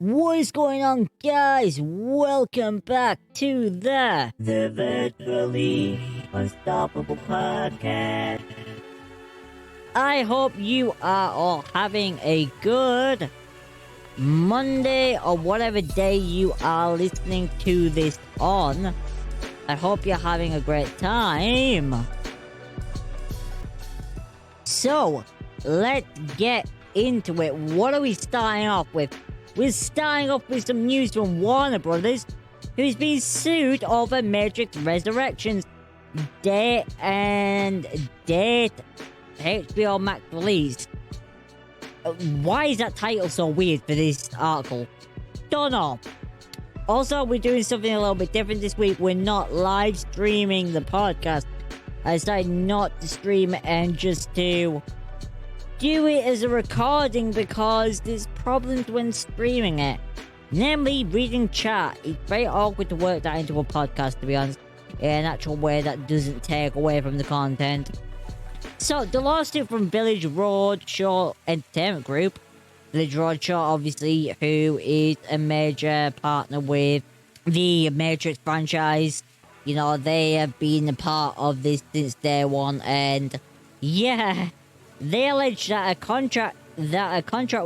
What is going on, guys? Welcome back to the Virtually Unstoppable Podcast. I hope you are all having a good Monday or whatever day you are listening to this on. I hope you're having a great time. So, let's get into it. What are we starting off with? We're starting off with some news from Warner Brothers, who's been sued over Matrix Resurrections date HBO Max release. Why is that title so weird for this article? Don't know. Also, we're doing something a little bit different this week. We're not live streaming the podcast. I decided not to stream and just to do it as a recording because there's problems when streaming it. Namely, reading chat. It's very awkward to work that into a podcast, to be honest, in an actual way that doesn't take away from the content. So, the lawsuit from Village Roadshow Entertainment Group. Village Roadshow, obviously, who is a major partner with the Matrix franchise. You know, they have been a part of this since day one, and yeah, they allege that a contract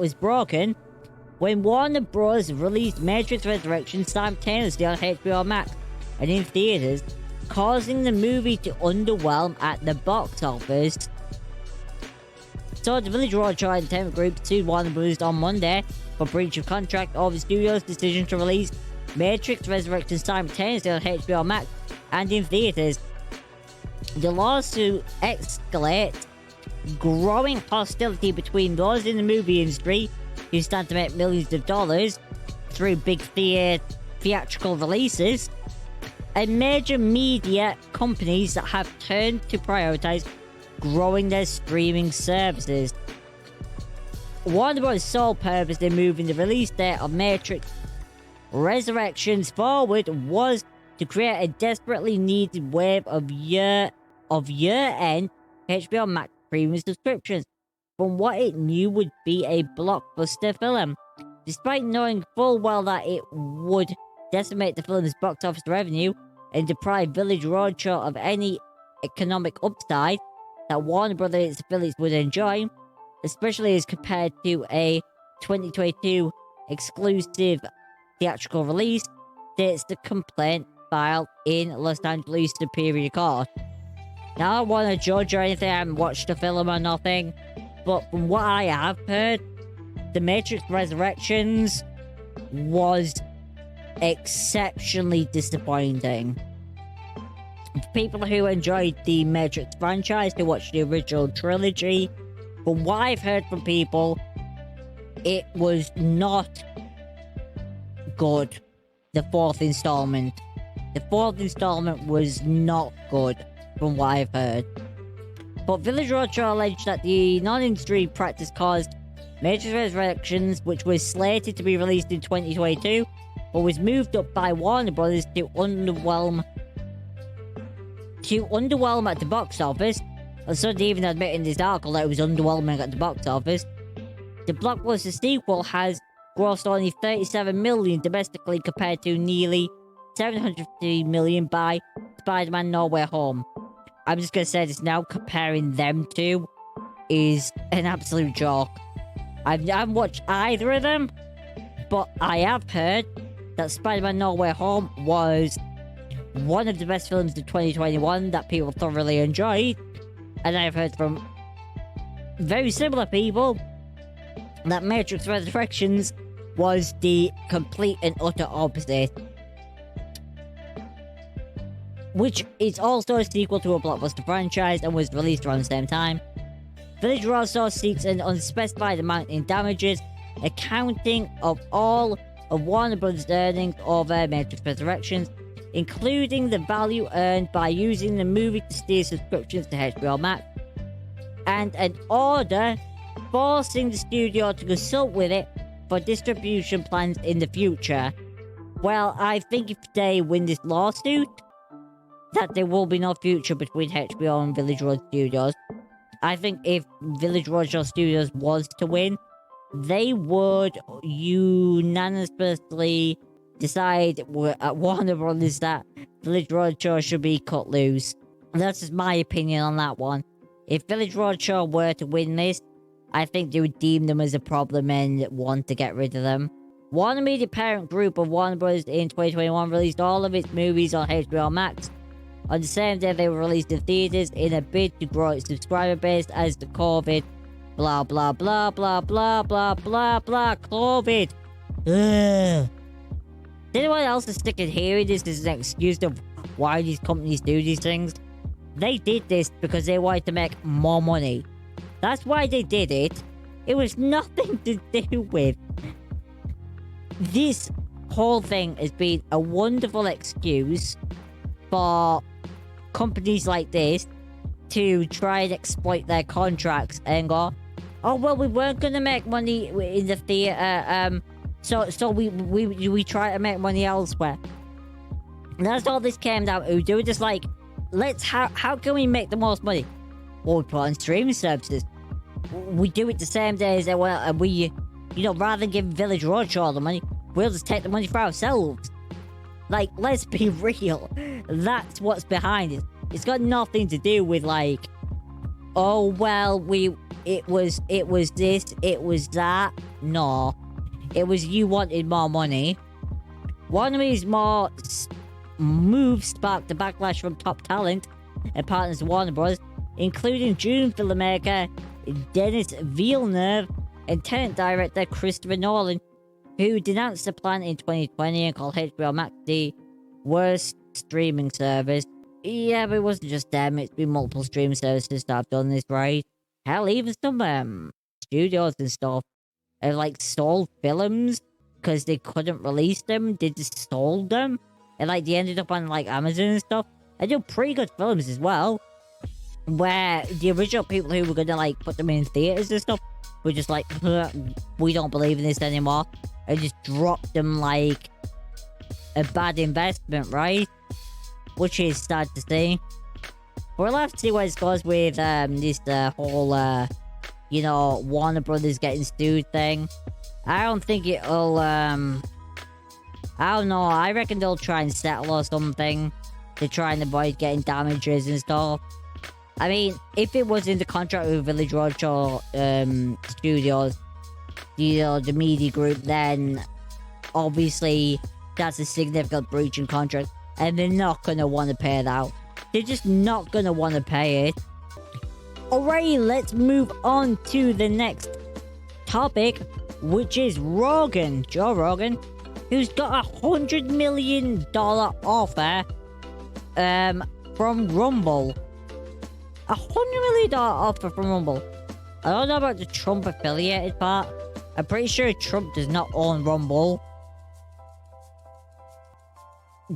was broken when Warner Bros. Released Matrix Resurrections simultaneously on HBO Max and in theaters, causing the movie to underwhelm at the box office. So the Village Roadshow Entertainment Group sued Warner Bros. On Monday for breach of contract over the studio's decision to release Matrix Resurrections simultaneously on HBO Max and in theaters. The lawsuit escalates growing hostility between those in the movie industry who stand to make millions of dollars through big theatrical releases and major media companies that have turned to prioritize growing their streaming services. Warner Bros.' sole purpose in moving the release date of Matrix Resurrections forward was to create a desperately needed wave of year-end HBO Max premium subscriptions from what it knew would be a blockbuster film. Despite knowing full well that it would decimate the film's box office revenue and deprive Village Roadshow of any economic upside that Warner Brothers affiliates would enjoy, especially as compared to a 2022 exclusive theatrical release, states the complaint filed in Los Angeles Superior Court. Now, I don't want to judge or anything, I haven't watched the film or nothing, but from what I have heard, The Matrix Resurrections was exceptionally disappointing. For people who enjoyed the Matrix franchise, who watched the original trilogy, from what I've heard from people, it was not good. The fourth installment was not good, from what I've heard. But Village Roadshow alleged that the non-industry practice caused Matrix Resurrections, which was slated to be released in 2022, but was moved up by Warner Brothers to underwhelm at the box office. And so they even admit in this article that it was underwhelming at the box office. The blockbuster sequel has grossed only $37 million domestically compared to nearly $750 million by Spider-Man No Way Home. I'm just gonna say this now, comparing them two is an absolute joke. I haven't watched either of them, but I have heard that Spider-Man No Way Home was one of the best films of 2021 that people thoroughly enjoyed. And I've heard from very similar people that Matrix Resurrections was the complete and utter opposite, which is also a sequel to a blockbuster franchise and was released around the same time. Village Roadshow seeks an unspecified amount in damages, accounting of all of Warner Bros. Earnings over Matrix Resurrections, including the value earned by using the movie to steer subscriptions to HBO Max, and an order forcing the studio to consult with it for distribution plans in the future. Well, I think if they win this lawsuit, that there will be no future between HBO and Village Road Studios. I think if Village Roadshow Studios was to win, they would unanimously decide at Warner Brothers that Village Roadshow should be cut loose. That's just my opinion on that one. If Village Roadshow were to win this, I think they would deem them as a problem and want to get rid of them. Warner Media parent group of Warner Bros. In 2021 released all of its movies on HBO Max. On the same day they were released in theaters in a bid to grow its subscriber base as the COVID blah blah blah blah blah blah blah blah COVID. Ugh. Anyone else is sick of hearing this as an excuse of why these companies do these things? They did this because they wanted to make more money. That's why they did it. It was nothing to do with. This whole thing has been a wonderful excuse for companies like this to try and exploit their contracts and go, oh well, we weren't gonna make money in the theater, so we try to make money elsewhere. And that's all this came down to. They were just like, how can we make the most money? Well, we put on streaming services. We do it the same day as they will, and we, rather than give Village Roadshow all the money, we'll just take the money for ourselves. Like, let's be real. That's what's behind it. It's got nothing to do with like, oh well, it was this, it was that. No, it was you wanted more money. One of these more moves sparked the backlash from top talent and partners of Warner Bros., including Dune filmmaker Denis Villeneuve and Tenet director Christopher Nolan, who denounced the plan in 2020 and called HBO Max the worst streaming service. Yeah, but it wasn't just them, it's been multiple streaming services that have done this, right? Hell, even some studios and stuff have like stalled films because they couldn't release them. They just stalled them, and like they ended up on like Amazon and stuff. And they're pretty good films as well, where the original people who were gonna like put them in theaters and stuff were just like, we don't believe in this anymore, and just dropped them like a bad investment, right? Which is sad to see. We'll have to see what it goes with this whole Warner Brothers getting sued thing. I don't think it'll I don't know, I reckon they'll try and settle or something to try and avoid getting damages and stuff. I mean, if it was in the contract with Village Roadshow Studios, the media group, then obviously that's a significant breach in contract, and they're not gonna want to pay it out. They're just not gonna want to pay it. Alright, let's move on to the next topic, which is Rogan. Joe Rogan, who's got $100 million offer from Rumble. $100 million offer from Rumble. I don't know about the Trump affiliated part. I'm pretty sure Trump does not own Rumble.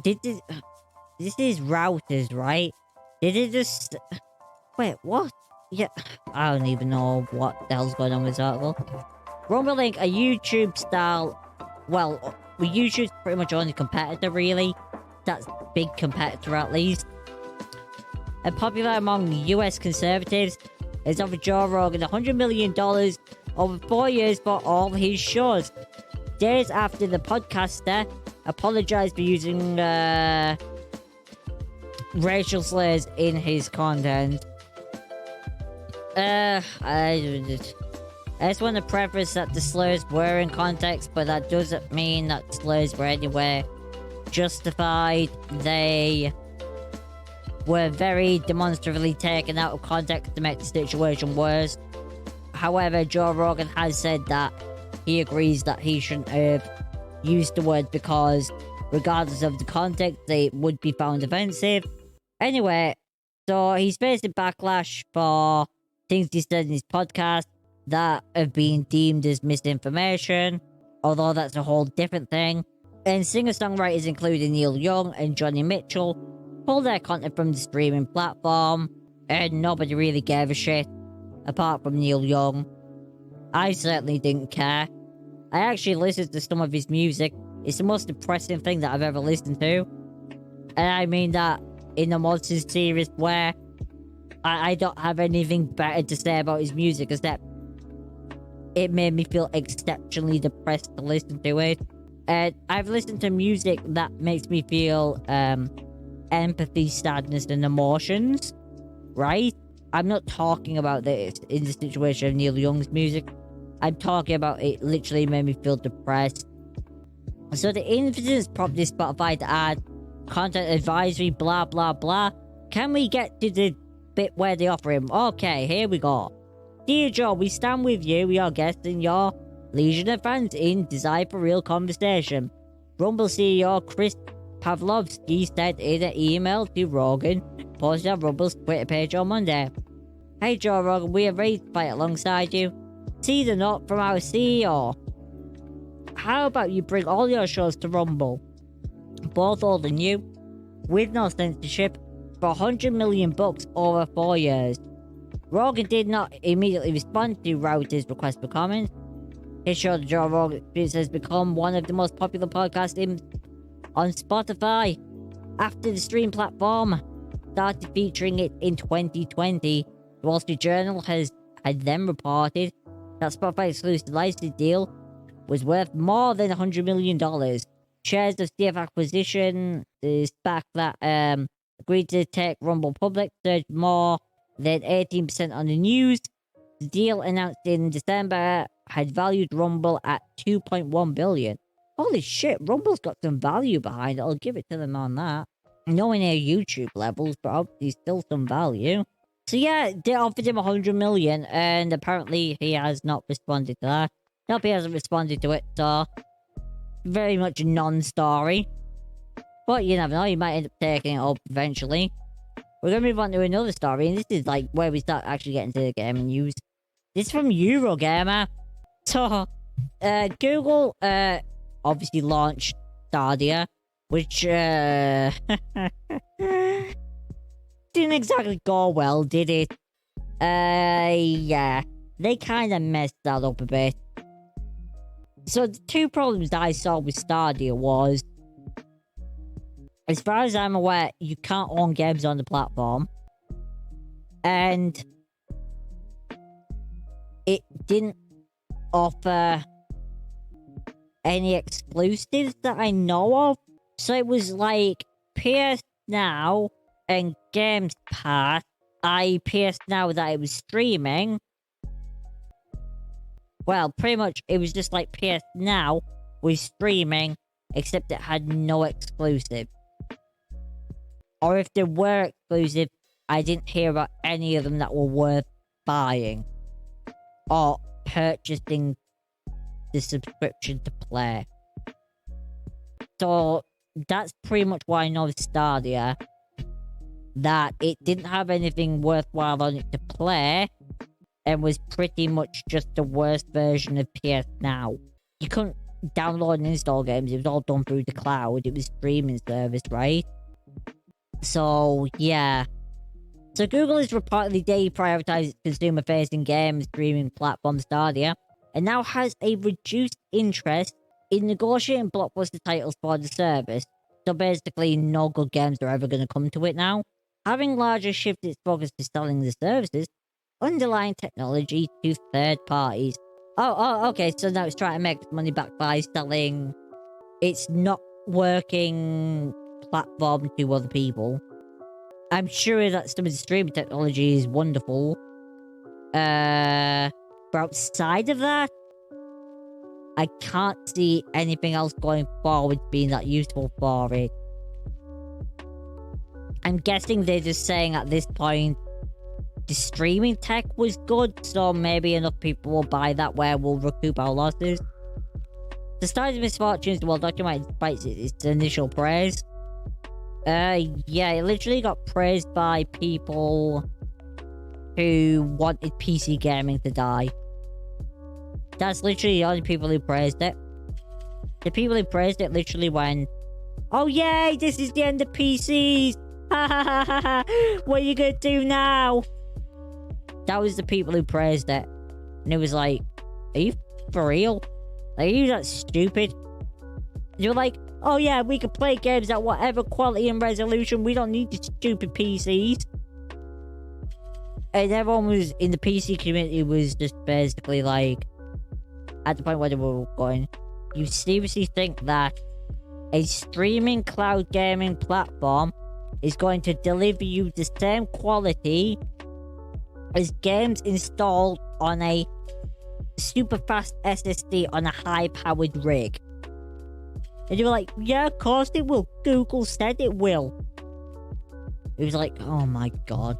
This is routers, right? Did it just... Wait, what? Yeah, I don't even know what the hell's going on with this article. Rumble Inc., a YouTube style... Well, YouTube's pretty much only competitor, really. That's big competitor, at least. And popular among US conservatives, has offered Joe Rogan $100 million over 4 years for all his shows. Days after the podcaster apologized for using racial slurs in his content. I just want to preface that the slurs were in context, but that doesn't mean that slurs were anywhere justified. They were very demonstratively taken out of context to make the situation worse. However, Joe Rogan has said that he agrees that he shouldn't have used the word because, regardless of the context, they would be found offensive. Anyway, so he's facing backlash for things he said in his podcast that have been deemed as misinformation, although that's a whole different thing. And singer-songwriters including Neil Young and Johnny Mitchell pulled their content from the streaming platform, and nobody really gave a shit, apart from Neil Young. I certainly didn't care. I actually listened to some of his music. It's the most depressing thing that I've ever listened to. And I mean that in the most serious way. I don't have anything better to say about his music except it made me feel exceptionally depressed to listen to it. And I've listened to music that makes me feel empathy, sadness, and emotions, right? I'm not talking about this in the situation of Neil Young's music. I'm talking about it literally made me feel depressed. So the incidents prompted Spotify to add content advisory, blah, blah, blah. Can we get to the bit where they offer him? Okay, here we go. Dear Joe, we stand with you, your guests, and your legion of fans in Desire for Real Conversation. Rumble CEO Chris Pavlovsky said in an email to Rogan, posted on Rumble's Twitter page on Monday. Hey Joe Rogan, we are ready to fight alongside you. See the note from our CEO. How about you bring all your shows to Rumble, both old and new, with no censorship, for $100 million over 4 years. Rogan did not immediately respond to Rauter's request for comment. His show, The Joe Rogan Experience, has become one of the most popular podcasts on Spotify. After the stream platform started featuring it in 2020, the Wall Street Journal had then reported that Spotify's exclusive licensing deal was worth more than $100 million. Shares of CF Acquisition, the SPAC that agreed to take Rumble public, surged more than 18% on the news. The deal announced in December had valued Rumble at $2.1 billion. Holy shit, Rumble's got some value behind it. I'll give it to them on that. Nowhere near YouTube levels, but obviously still some value. So yeah, they offered him $100 million, and apparently he has not responded to that. Nope, he hasn't responded to it, so very much a non-story. But you never know, he might end up taking it up eventually. We're going to move on to another story, and this is like where we start actually getting to the gaming news. This is from Eurogamer. So, Google obviously launched Stadia, which didn't exactly go well, did it? Yeah, they kind of messed that up a bit. So the two problems that I saw with Stadia was, as far as I'm aware, you can't own games on the platform. And it didn't offer any exclusives that I know of. So it was like PS Now and Games Pass. PS Now that it was streaming. Well, pretty much it was just like PS Now was streaming, except it had no exclusive. Or if there were exclusive, I didn't hear about any of them that were worth buying or purchasing the subscription to play. So that's pretty much why I know Stadia, that it didn't have anything worthwhile on it to play and was pretty much just the worst version of PS Now. You couldn't download and install games, it was all done through the cloud, it was streaming service, right? So, yeah. So Google is reportedly deprioritized its consumer-facing game streaming platform Stadia, and now has a reduced interest in negotiating blockbuster titles for the service. So basically, no good games are ever going to come to it now. Having largely shifted its focus to selling the services, underlying technology to third parties. Okay, so now it's trying to make money back by selling its not working platform to other people. I'm sure that some of the streaming technology is wonderful. But outside of that, I can't see anything else going forward being that useful for it. I'm guessing they're just saying at this point the streaming tech was good, so maybe enough people will buy that where we'll recoup our losses. The start of misfortunes well documented despite its initial praise. Yeah, it literally got praised by people who wanted PC gaming to die. That's literally the only people who praised it. The people who praised it literally went, "Oh yay, this is the end of PCs! Ha ha ha ha ha! What are you gonna do now?" That was the people who praised it. And it was like, are you for real? Are you that stupid? You're like, oh yeah, we can play games at whatever quality and resolution. We don't need the stupid PCs. And everyone was in the PC community was just basically like, at the point where they were going, you seriously think that a streaming cloud gaming platform is going to deliver you the same quality as games installed on a super fast SSD on a high powered rig? And you were like, yeah, of course it will. Google said it will. It was like, oh my god.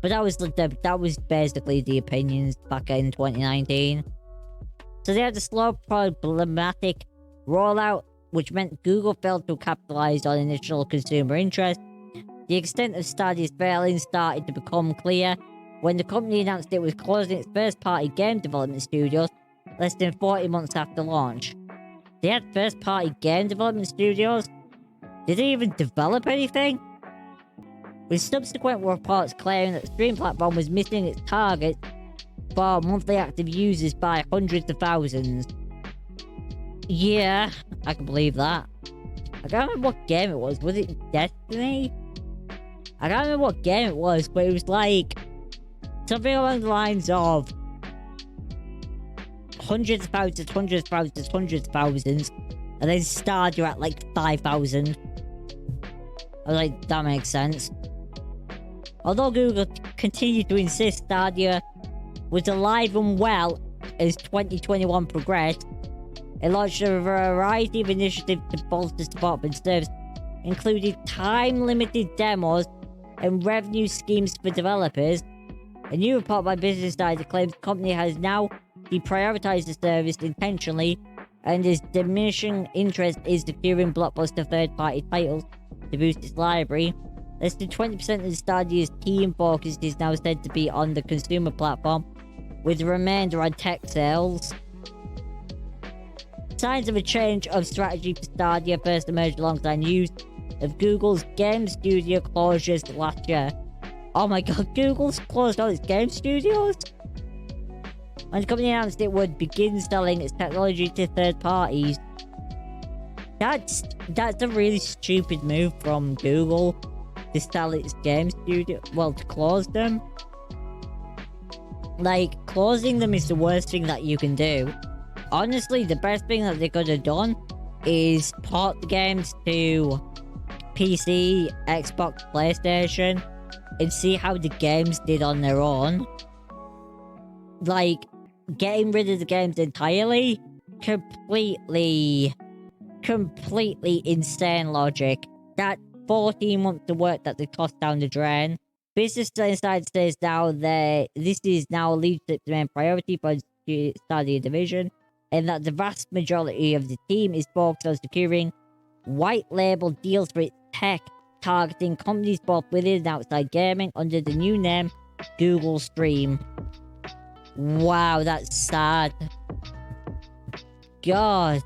But that was basically the opinions back in 2019. So they had a slow problematic rollout, which meant Google failed to capitalize on initial consumer interest. The extent of Stadia's failing started to become clear when the company announced it was closing its first-party game development studios less than 40 months after launch. They had first-party game development studios? Did they even develop anything? With subsequent reports claiming that the stream platform was missing its target for monthly active users by hundreds of thousands. Yeah, I can believe that. I can't remember what game it was. Was it Destiny? I can't remember what game it was, but it was like something along the lines of hundreds of thousands, hundreds of thousands, hundreds of thousands, and then Stardew at like 5,000. I was like, that makes sense. Although Google continued to insist Stadia was alive and well as 2021 progressed, it launched a variety of initiatives to bolster support for the service, including time-limited demos and revenue schemes for developers. A new report by Business Insider claims the company has now deprioritized the service intentionally, and its diminishing interest is securing blockbuster third-party titles to boost its library. Less than 20% of Stadia's team focus is now said to be on the consumer platform, with the remainder on tech sales. Signs of a change of strategy for Stadia first emerged alongside news of Google's game studio closures last year. Oh my god, Google's closed all its game studios? When the company announced it would begin selling its technology to third parties. That's a really stupid move from Google to sell its game studio. Well, to close them. Like, closing them is the worst thing that you can do. Honestly, the best thing that they could have done is port the games to PC, Xbox, PlayStation, and see how the games did on their own. Like, getting rid of the games entirely? Completely insane logic. That 14 months of work that they tossed down the drain. Business Insider says now that this is now leadership's main priority for the Stadia division, and that the vast majority of the team is focused on securing white label deals for its tech, targeting companies both within and outside gaming under the new name Google Stream. Wow, that's sad. God.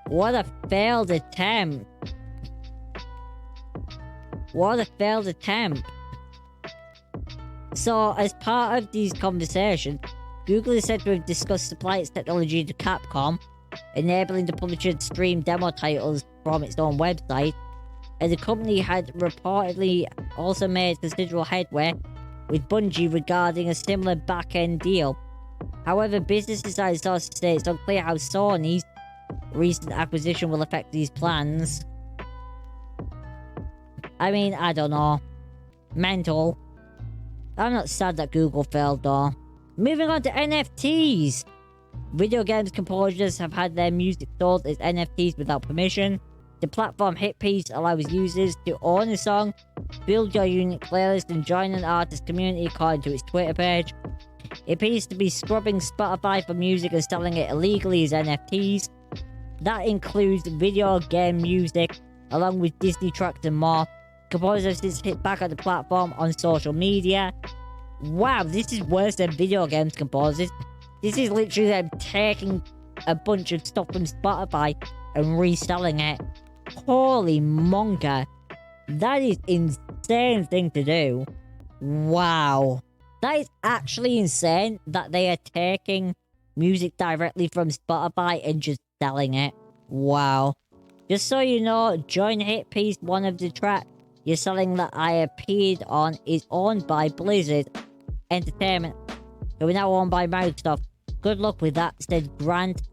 What a failed attempt. What a failed attempt. So, as part of these conversations, Google is said to have discussed supplying its technology to Capcom, enabling the publisher to stream demo titles from its own website, and the company had reportedly also made considerable headway with Bungie regarding a similar back-end deal. However, Business Insider sources say it's unclear how Sony's recent acquisition will affect these plans. I mean, I don't know. Mental. I'm not sad that Google failed though. Moving on to NFTs. Video games composers have had their music sold as NFTs without permission. The platform Hitpiece allows users to own a song, build your unique playlist, and join an artist community according to its Twitter page. It appears to be scrubbing Spotify for music and selling it illegally as NFTs. That includes video game music, along with Disney tracks and more. Composers since hit back at the platform on social media. Wow, this is worse than video games composers. This is literally them taking a bunch of stuff from Spotify and reselling it. Holy monka. That is insane thing to do. Wow. That is actually insane that they are taking music directly from Spotify and just selling it. Wow. Just so you know, join Hitpiece, one of the tracks you're selling that I appeared on is owned by Blizzard Entertainment. So we're now owned by Microsoft. Good luck with that, said Grant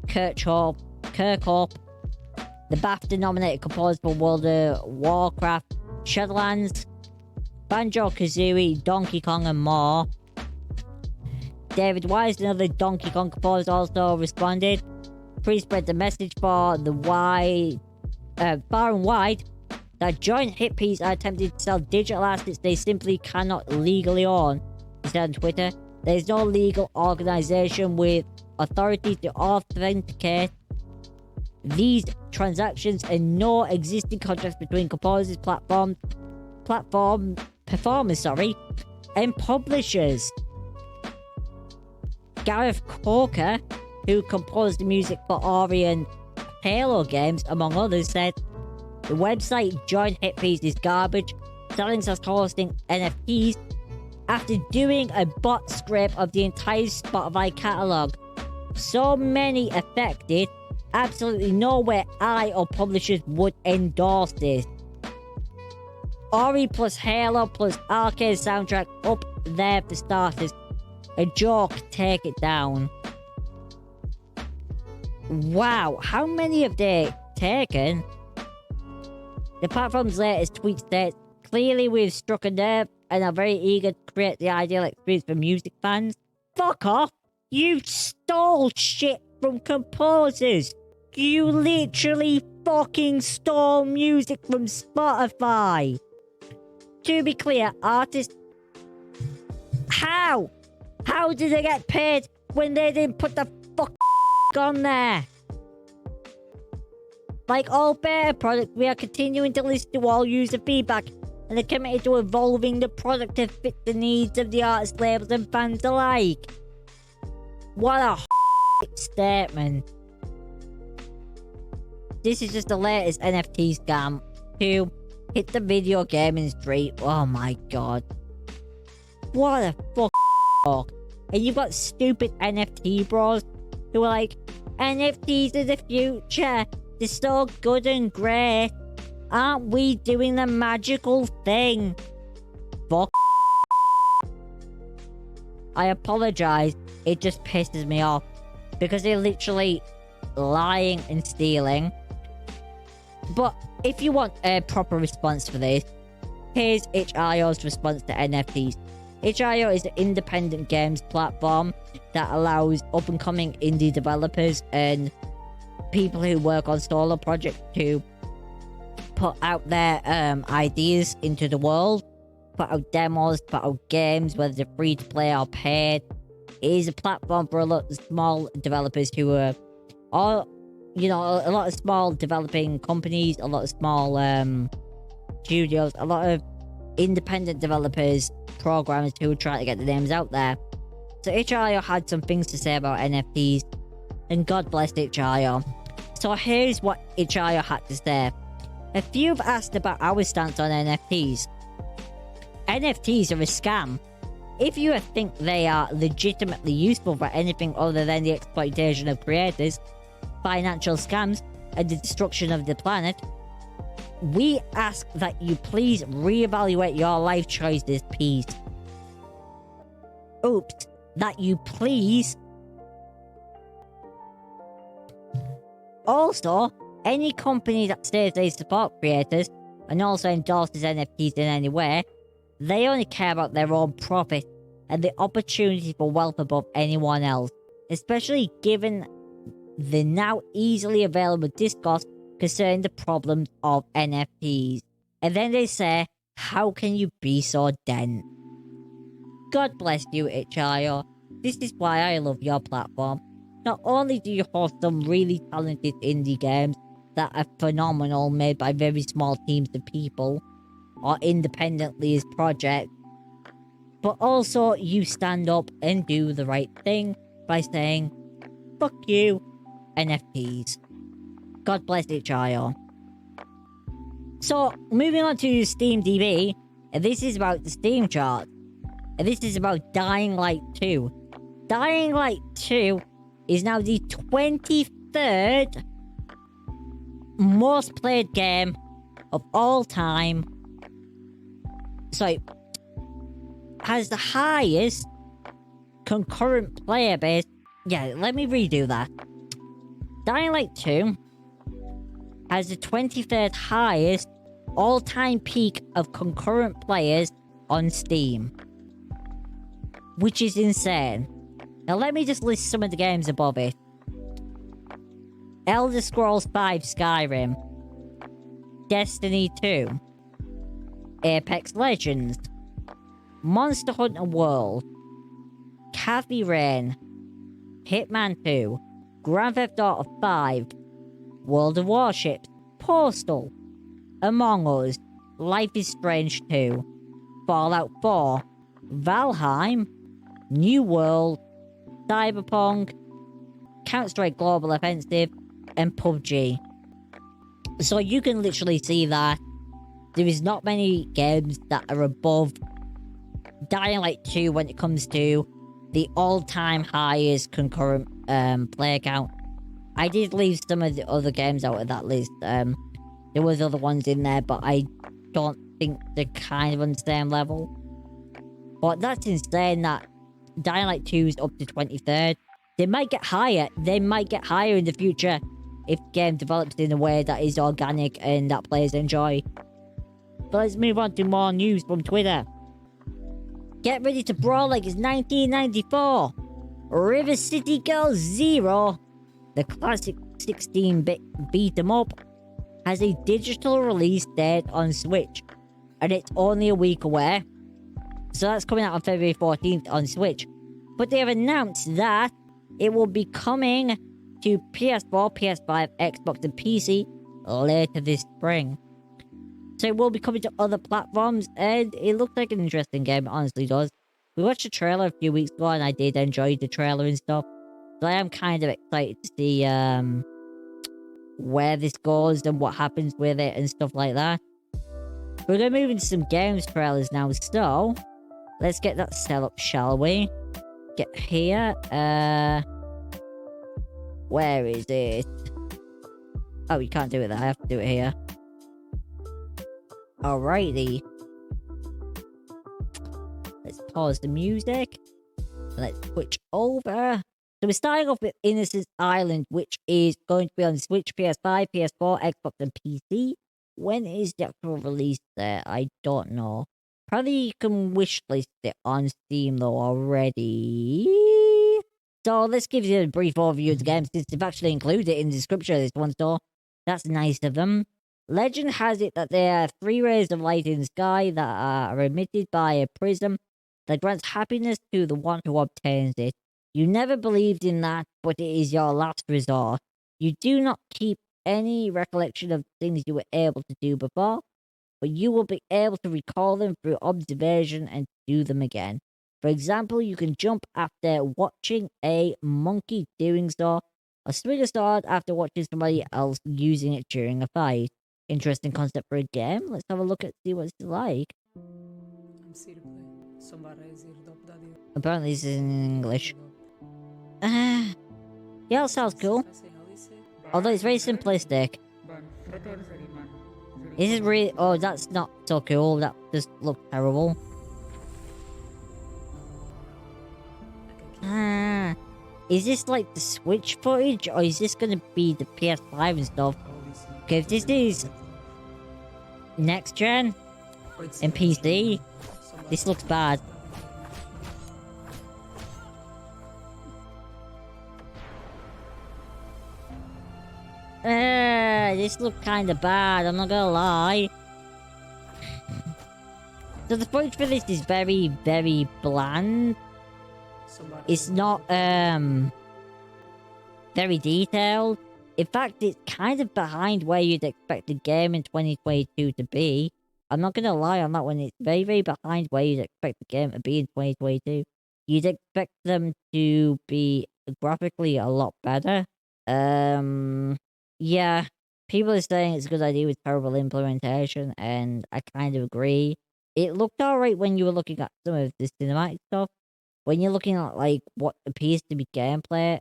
Kirkhope, the BAFTA-nominated composer for World of Warcraft, Shadowlands, Banjo-Kazooie, Donkey Kong, and more. David Wise, another Donkey Kong composer, also responded. Please spread the message for the far and wide that joint Hitpiece are attempting to sell digital assets they simply cannot legally own. He said on Twitter, there is no legal organization with authority to authenticate these transactions and no existing contracts between composers, performers, and publishers. Gareth Corker, who composed the music for Ori and Halo games, among others, said, the website Joint Hitpiece is garbage, selling as hosting NFTs after doing a bot scrape of the entire Spotify catalogue. So many affected, absolutely no way I or publishers would endorse this. Ori plus Halo plus arcade soundtrack up there for starters. A joke, take it down. Wow, how many have they taken? The platform's latest tweet states, clearly we've struck a nerve and are very eager to create the ideal experience for music fans. Fuck off! You stole shit from composers! You literally fucking stole music from Spotify! To be clear, artists... How? How did they get paid when they didn't put the fuck on there? Like all beta products, we are continuing to listen to all user feedback and are committed to evolving the product to fit the needs of the artists, labels, and fans alike. What a statement. This is just the latest NFT scam to hit the video gaming street. Oh my god. What a fuck. And you've got stupid NFT bros who are like, NFTs are the future. They're so good and great. Aren't we doing the magical thing? Fuck. I apologize. It just pisses me off. Because they're literally lying and stealing. But if you want a proper response for this, here's itch.io's response to NFTs. itch.io is an independent games platform that allows up-and-coming indie developers and people who work on solo projects to put out their ideas into the world, put out demos, put out games, whether they're free to play or paid. It is a platform for a lot of small developers who are all, you know, a lot of small developing companies, a lot of small studios, a lot of independent developers, programmers who are trying to get the names out there. So itch.io had some things to say about NFTs, and God bless itch.io. So here's what itch.io had to say. A few have asked about our stance on NFTs. NFTs are a scam. If you think they are legitimately useful for anything other than the exploitation of creators, financial scams, and the destruction of the planet, we ask that you please reevaluate your life choices, please. Oops, that you please. Also, any company that says they support creators and also endorses NFTs in any way, they only care about their own profit and the opportunity for wealth above anyone else, especially given the now easily available discourse concerning the problems of NFTs. And then they say, how can you be so dense? God bless you, itch.io. This is why I love your platform. Not only do you host some really talented indie games that are phenomenal, made by very small teams of people, or independently as projects, but also you stand up and do the right thing by saying, fuck you, NFTs. God bless itch.io. So, moving on to SteamDB, and this is about the Steam chart. And this is about Dying Light 2. Dying Light 2 is now the 23rd most played game of all time. Sorry, has the highest concurrent player base Yeah, let me redo that. Dying Light 2 has the 23rd highest all-time peak of concurrent players on Steam. Which is insane. Now let me just list some of the games above it. Elder Scrolls V Skyrim, Destiny 2, Apex Legends, Monster Hunter World, Heavy Rain, Hitman 2, Grand Theft Auto 5, World of Warships, Postal, Among Us, Life is Strange 2, Fallout 4, Valheim, New World, Cyberpunk, Counter-Strike Global Offensive, and PUBG. So you can literally see that there is not many games that are above Dying Light 2 when it comes to the all-time highest concurrent player count. I did leave some of the other games out of that list. There was other ones in there, but I don't think they're kind of on the same level. But that's insane that Dying Light 2 is up to 23rd. They might get higher. They might get higher in the future if the game develops in a way that is organic and that players enjoy. But let's move on to more news from Twitter. Get ready to brawl like it's 1994. River City Girls 0, the classic 16-bit beat-em-up, has a digital release date on Switch, and it's only a week away. So that's coming out on February 14th on Switch. But they have announced that it will be coming to PS4, PS5, Xbox, and PC later this spring. So it will be coming to other platforms, and it looks like an interesting game, it honestly does. We watched the trailer a few weeks ago, and I did enjoy the trailer and stuff. So I am kind of excited to see where this goes and what happens with it and stuff like that. We're going to move into some games trailers now, so let's get that set up, shall we? Get here. Where is it? Oh, you can't do it there. I have to do it here. Alrighty. Let's pause the music. Let's switch over. So we're starting off with Innocence Island, which is going to be on Switch, PS5, PS4, Xbox, and PC. When is the actual release there? I don't know. Probably you can wishlist it on Steam though already. So let's give you a brief overview of the game since they've actually included it in the description of this one, so that's nice of them. Legend has it that there are 3 rays of light in the sky that are emitted by a prism that grants happiness to the one who obtains it. You never believed in that, but it is your last resort. You do not keep any recollection of things you were able to do before, but you will be able to recall them through observation and do them again. For example, you can jump after watching a monkey doing so, or swing a sword after watching somebody else using it during a fight. Interesting concept for a game. Let's have a look at see what it's like. Apparently this is in English. Yeah, that sounds cool. Although it's very simplistic. This is really... Oh, that's not so cool. That just looks terrible. Is this like the Switch footage, or is this gonna be the PS5 and stuff? Okay, if this is next gen and PC, this looks bad. This looks kinda bad, I'm not gonna lie. So the footage for this is very, very bland. It's not, very detailed. In fact, it's kind of behind where you'd expect a game in 2022 to be. I'm not gonna lie on that one, it's very, very behind where you'd expect the game to be in 2022. You'd expect them to be graphically a lot better. Yeah. People are saying it's a good idea with terrible implementation, and I kind of agree. It looked alright when you were looking at some of the cinematic stuff. When you're looking at, like, what appears to be gameplay,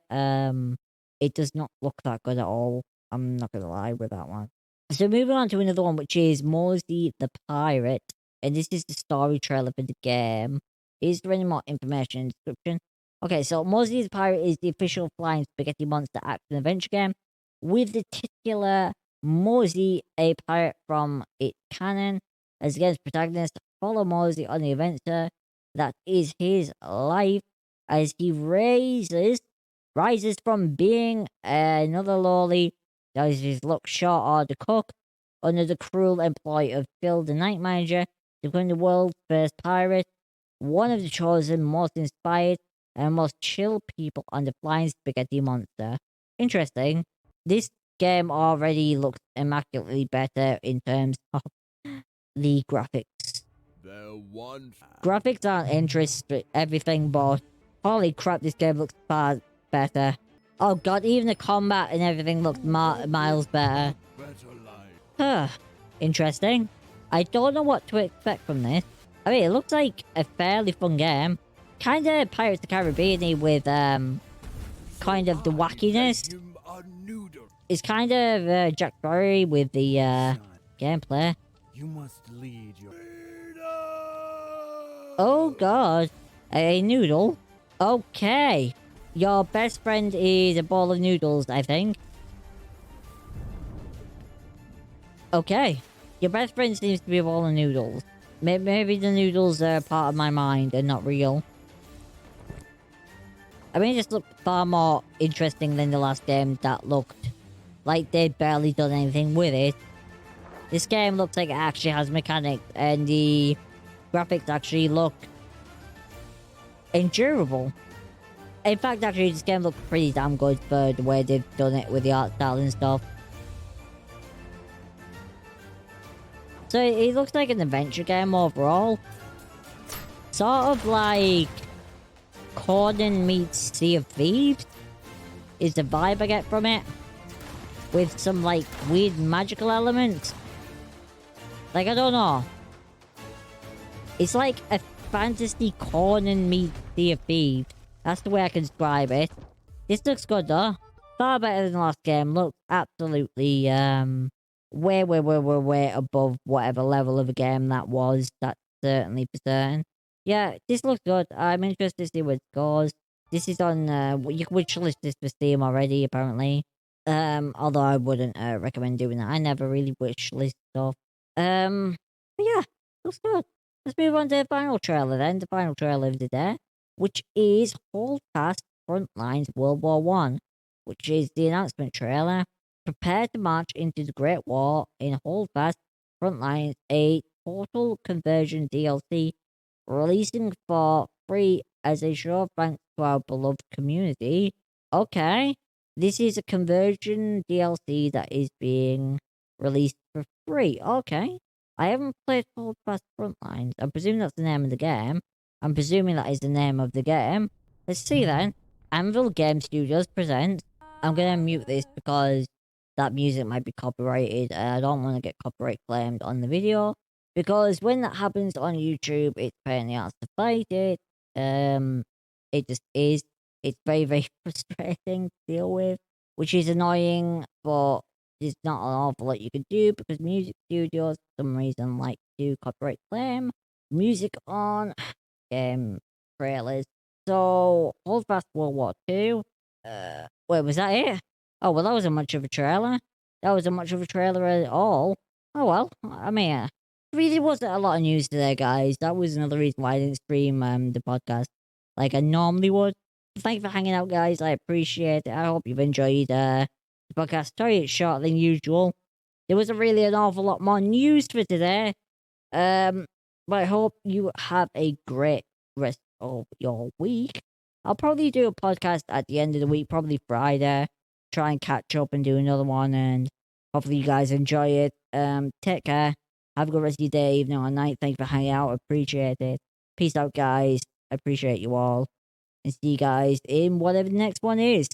it does not look that good at all. I'm not gonna lie with that one. So moving on to another one, which is Mosey the Pirate, and this is the story trailer for the game. Is there any more information in the description? Okay, so Mosey the Pirate is the official flying spaghetti monster action adventure game, with the titular Mosey, a pirate from its canon, as against protagonist. Follow Mosey on the adventure that is his life as he rises from being another lowly, does his luck short order cook, under the cruel employ of Phil the Night Manager, to become the world's first pirate, one of the chosen, most inspired, and most chill people on the flying spaghetti monster. Interesting. This game already looks immaculately better in terms of the graphics. Graphics aren't interesting, everything, but holy crap, this game looks far better. Oh god, even the combat and everything looks miles better. Huh. Interesting. I don't know what to expect from this. I mean, it looks like a fairly fun game. Kind of Pirates of the Caribbean with, kind of the wackiness. It's kind of Jack Sparrow with the gameplay. You must lead your... Oh god, a noodle. Okay, your best friend is a bowl of noodles, I think. Okay, your best friend seems to be a bowl of noodles. Maybe the noodles are part of my mind and not real. I mean, it just looked far more interesting than the last game that looked like they'd barely done anything with it. This game looks like it actually has mechanics, and the graphics actually look endurable. In fact, actually, this game looks pretty damn good for the way they've done it with the art style and stuff. So it looks like an adventure game overall. Sort of like Conan meets Sea of Thieves is the vibe I get from it. With some like weird magical elements. Like, I don't know. It's like a fantasy Conan meets Sea of Thieves. That's the way I can describe it. This looks good though. Far better than the last game. Looks absolutely way above whatever level of a game that was. That's certainly for certain. Yeah, this looks good. I'm interested to see what it goes. This is on you can wishlist this for Steam already, apparently. Although I wouldn't recommend doing that. I never really wishlist stuff. But yeah, looks good. Let's move on to the final trailer then. The final trailer of the day, which is Hold Fast Frontlines World War One, which is the announcement trailer. Prepare to march into the Great War in Hold Fast Frontlines, a total conversion DLC releasing for free as a show of thanks to our beloved community. Okay, this is a conversion DLC that is being released for free. Okay, I haven't played Hold Fast Frontlines. I'm presuming that's the name of the game. I'm presuming that is the name of the game. Let's see then. Anvil Game Studios presents. I'm gonna mute this because that music might be copyrighted and I don't want to get copyright claimed on the video. Because when that happens on YouTube, it's a pain in the ass to fight it. It just is. It's very frustrating to deal with, which is annoying, but there's not an awful lot you can do because music studios, for some reason, like to copyright claim music on game trailers. So, Hold Fast World War II. Wait, was that it? Oh, well, that wasn't much of a trailer. That wasn't much of a trailer at all. Oh, well, I mean, really wasn't a lot of news today, guys. That was another reason why I didn't stream the podcast like I normally would. Thanks for hanging out, guys. I appreciate it. I hope you've enjoyed the podcast. Sorry it's shorter than usual. There wasn't really an awful lot more news for today. But I hope you have a great rest of your week. I'll probably do a podcast at the end of the week, probably Friday. Try and catch up and do another one, and hopefully you guys enjoy it. Take care. Have a good rest of your day, evening, or night. Thanks for hanging out. Appreciate it. Peace out, guys. I appreciate you all. And see you guys in whatever the next one is.